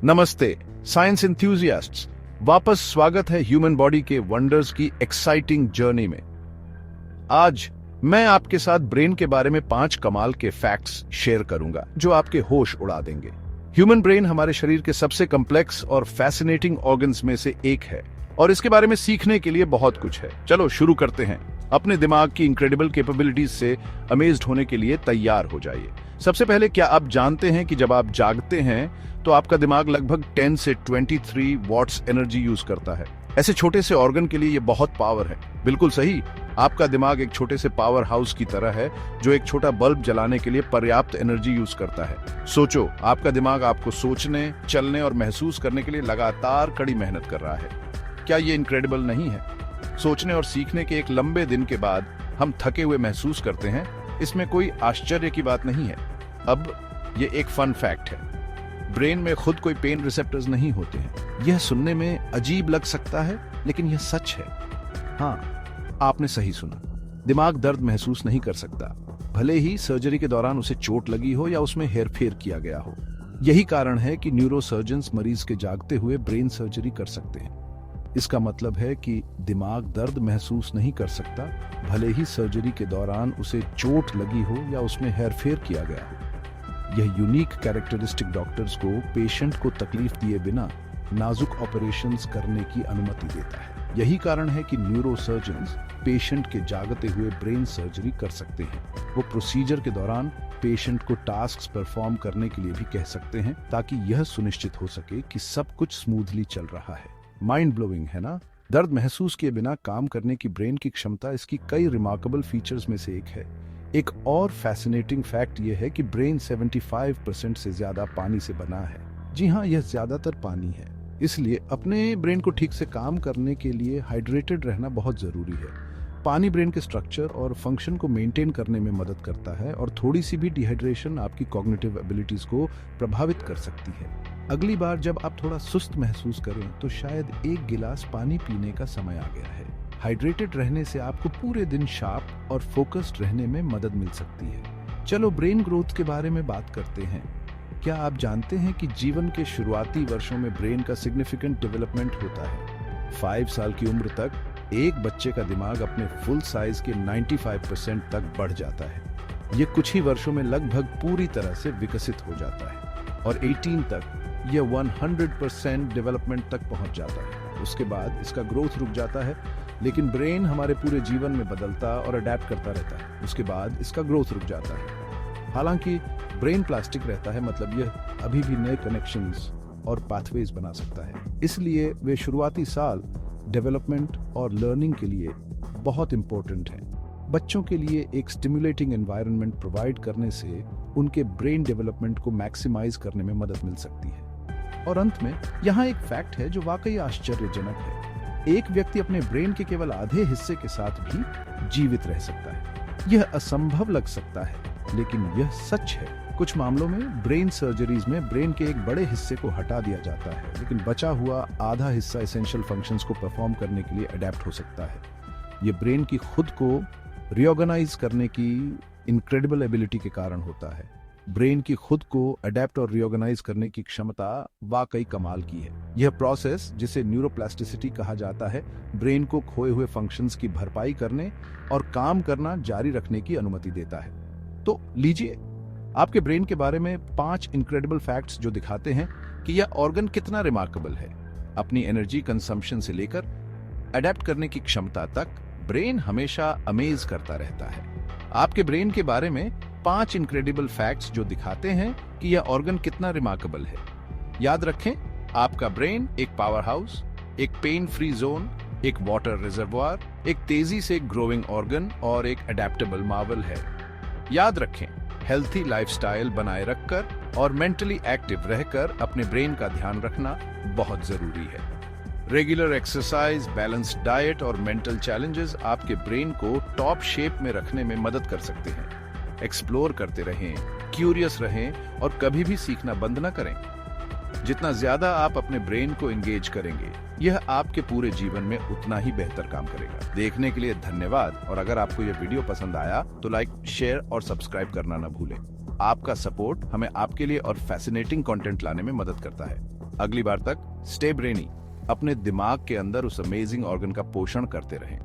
नमस्ते साइंस इंथ्यूजियास्ट्स, वापस स्वागत है ह्यूमन बॉडी के वंडर्स की एक्साइटिंग जर्नी में। आज मैं आपके साथ ब्रेन के बारे में 5 कमाल के फैक्ट्स शेयर करूंगा जो आपके होश उड़ा देंगे। ह्यूमन ब्रेन हमारे शरीर के सबसे कॉम्प्लेक्स और फैसिनेटिंग ऑर्गन्स में से एक है और इसके बारे में सीखने के लिए बहुत कुछ है। चलो शुरू करते हैं। अपने दिमाग की इंक्रेडिबल कैपेबिलिटीज से अमेज्ड होने के लिए तैयार हो जाइए। सबसे पहले, क्या आप जानते हैं कि जब आप जागते हैं तो आपका दिमाग लगभग 10 से 23 वॉट्स एनर्जी यूज करता है। ऐसे छोटे से ऑर्गन के लिए ये बहुत पावर है। बिल्कुल सही, आपका दिमाग एक छोटे से पावर हाउस की तरह है जो एक छोटा बल्ब जलाने के लिए पर्याप्त एनर्जी यूज करता है। सोचो, आपका दिमाग आपको सोचने, चलने और महसूस करने के लिए लगातार कड़ी मेहनत कर रहा है। क्या ये इनक्रेडिबल नहीं है? सोचने और सीखने के एक लंबे दिन के बाद हम थके हुए महसूस करते हैं। इसमें कोई आश्चर्य की बात नहीं है। अब ये एक फन फैक्ट है, ब्रेन में खुद कोई पेन रिसेप्टर्स नहीं होते हैं। यह सुनने में अजीब लग सकता है लेकिन यह सच है। हाँ, आपने सही सुना, दिमाग दर्द महसूस नहीं कर सकता, भले ही सर्जरी के दौरान उसे चोट लगी हो या उसमें हेरफेर किया गया हो। यही कारण है कि न्यूरोसर्जन्स मरीज के जागते हुए ब्रेन सर्जरी कर सकते हैं। इसका मतलब है कि दिमाग दर्द महसूस नहीं कर सकता, भले ही सर्जरी के दौरान उसे चोट लगी हो या उसमें हेरफेर किया गया हो। यह यूनिक कैरेक्टरिस्टिक डॉक्टर्स को पेशेंट को तकलीफ दिए बिना नाजुक ऑपरेशंस करने की अनुमति देता है। यही कारण है कि न्यूरोसर्जन्स पेशेंट के जागते हुए ब्रेन सर्जरी कर सकते हैं। वो प्रोसीजर के दौरान पेशेंट को टास्क्स परफॉर्म करने के लिए भी कह सकते हैं ताकि यह सुनिश्चित हो सके कि सब कुछ स्मूथली चल रहा है। माइंड ब्लोइंग है ना? दर्द महसूस किए बिना काम करने की ब्रेन की क्षमता इसकी कई रिमार्केबल फीचर्स में से एक है। एक और फैसिनेटिंग फैक्ट यह है कि ब्रेन 75% से ज्यादा पानी से बना है। जी हाँ, यह ज्यादातर पानी है। इसलिए अपने ब्रेन को ठीक से काम करने के लिए हाइड्रेटेड रहना बहुत जरूरी है। पानी ब्रेन के स्ट्रक्चर और फंक्शन को मेंटेन करने में मदद करता है और थोड़ी सी भी डिहाइड्रेशन आपकी कॉग्निटिव एबिलिटीज को प्रभावित कर सकती है। अगली बार जब आप थोड़ा सुस्त महसूस करें तो शायद 1 गिलास पानी पीने का समय आ गया है। हाइड्रेटेड रहने से आपको पूरे दिन शार्प और फोकस्ड रहने में मदद मिल सकती है। चलो ब्रेन ग्रोथ के बारे में बात करते हैं। क्या आप जानते हैं कि जीवन के शुरुआती वर्षों में ब्रेन का सिग्निफिकेंट डेवलपमेंट होता है? 5 साल की उम्र तक एक बच्चे का दिमाग अपने फुल साइज के 95% तक बढ़ जाता है। ये कुछ ही वर्षों में लगभग पूरी तरह से विकसित हो जाता है और 18 तक यह 100% डेवलपमेंट तक पहुंच जाता है। उसके बाद इसका ग्रोथ रुक जाता है, लेकिन ब्रेन हमारे पूरे जीवन में बदलता और अडेप्ट करता रहता है। उसके बाद इसका ग्रोथ रुक जाता है। हालांकि ब्रेन प्लास्टिक रहता है, मतलब यह अभी भी नए कनेक्शंस और पाथवेज बना सकता है। इसलिए वे शुरुआती साल डेवलपमेंट और लर्निंग के लिए बहुत इंपॉर्टेंट हैं। बच्चों के लिए एक स्टिमुलेटिंग एनवायरनमेंट प्रोवाइड करने से उनके ब्रेन डेवलपमेंट को मैक्सिमाइज करने में मदद मिल सकती है। और अंत में यहाँ एक फैक्ट है जो वाकई आश्चर्यजनक है। एक व्यक्ति अपने ब्रेन के केवल आधे हिस्से के साथ भी जीवित रह सकता है। यह असंभव लग सकता है, लेकिन यह सच है। कुछ मामलों में ब्रेन सर्जरीज में ब्रेन के एक बड़े हिस्से को हटा दिया जाता है, लेकिन बचा हुआ आधा हिस्सा एसेंशियल फंक्शंस को परफॉर्म करने के लिए अडेप्ट हो सकता है। यह ब्रेन की खुद को रिऑर्गेनाइज करने की इनक्रेडिबल एबिलिटी के कारण होता है। ब्रेन की खुद को अडेप्ट और रिऑर्गेनाइज करने की क्षमता वाकई कमाल की है। यह प्रोसेस, जिसे न्यूरोप्लास्टिसिटी कहा जाता है, ब्रेन को खोए हुए फंक्शंस की भरपाई करने और काम करना जारी रखने की अनुमति देता है। तो लीजिए आपके ब्रेन के बारे में 5 इनक्रेडिबल फैक्ट्स जो दिखाते हैं कि यह ऑर्गन कितना रिमार्केबल है। अपनी एनर्जी कंजम्पशन से लेकर अडेप्ट करने की क्षमता तक ब्रेन हमेशा अमेज करता रहता है। आपके ब्रेन के बारे में 5 इनक्रेडिबल फैक्ट्स जो दिखाते हैं कि यह ऑर्गन कितना रिमार्केबल है। याद रखें, आपका ब्रेन एक पावर हाउस, एक पेन फ्री जोन, एक वाटर रिजर्वोयर, एक तेजी से ग्रोइंग ऑर्गन और एक अडेप्टेबल मार्वल है। याद रखें, हेल्थी लाइफस्टाइल बनाए रखकर और मेंटली एक्टिव रहकर अपने ब्रेन का ध्यान रखना बहुत जरूरी है। रेगुलर एक्सरसाइज, बैलेंस्ड डाइट और मेंटल चैलेंजेस आपके ब्रेन को टॉप शेप में रखने में मदद कर सकते हैं। एक्सप्लोर करते रहें, क्यूरियस रहें और कभी भी सीखना बंद न करें। जितना ज्यादा आप अपने ब्रेन को एंगेज करेंगे, यह आपके पूरे जीवन में उतना ही बेहतर काम करेगा। देखने के लिए धन्यवाद, और अगर आपको यह वीडियो पसंद आया तो लाइक, शेयर और सब्सक्राइब करना न भूलें। आपका सपोर्ट हमें आपके लिए और फैसिनेटिंग कंटेंट लाने में मदद करता है। अगली बार तक स्टे ब्रेनी, अपने दिमाग के अंदर उस अमेजिंग ऑर्गन का पोषण करते रहें।